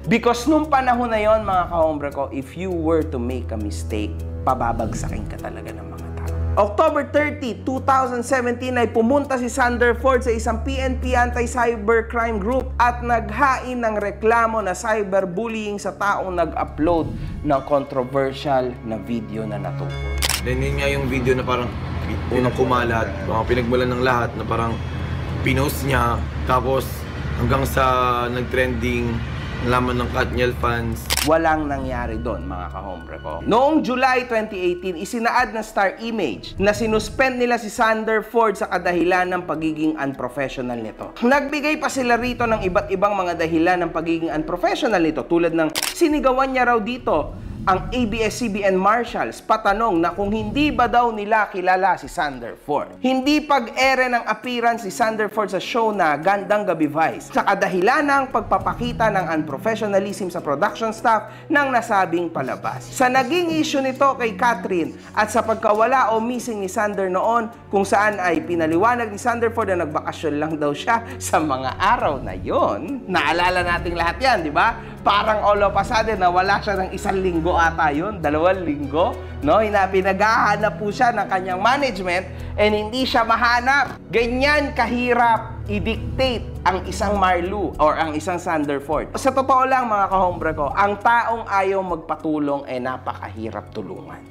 Because nung panahon na yon, mga kahombre ko, if you were to make a mistake, pababagsakin ka talaga ng mga tao. October 30, 2017 ay pumunta si Sanderford sa isang PNP anti-cybercrime group at naghain ng reklamo na cyberbullying sa taong nag-upload ng controversial na video na natukoy. Then yun nga yung video na parang unang kumalat, pinagmulan ng lahat na parang pinost niya, tapos hanggang sa nag-trending, nalaman ng Katniel fans. Walang nangyari doon, mga kahombre ko. Noong July 2018, isinaad ng Star Image na sinuspend nila si Sanderford sa kadahilan ng pagiging unprofessional nito. Nagbigay pa sila rito ng iba't ibang mga dahilan ng pagiging unprofessional nito, tulad ng sinigawan niya raw dito ang ABS-CBN Marshals patanong na kung hindi ba daw nila kilala si Sanderford. Hindi pag-ere ng appearance si Sanderford sa show na Gandang Gabi Vice sa kadahilan ng pagpapakita ng unprofessionalism sa production staff ng nasabing palabas. Sa naging issue nito kay Catherine at sa pagkawala o missing ni Sander noon, kung saan ay pinaliwanag ni Sanderford na nagbakasyon lang daw siya sa mga araw na yon. Naalala nating lahat yan, di ba? Parang all of a sudden, nawala siya ng 1 linggo ata yun, 2 linggo, no? Pinaghahanap po siya ng kanyang management and hindi siya mahanap. Ganyan kahirap i-dictate ang isang Marlu or ang isang Sanderford. Sa totoo lang, mga kahombre ko, ang taong ayaw magpatulong ay napakahirap tulungan.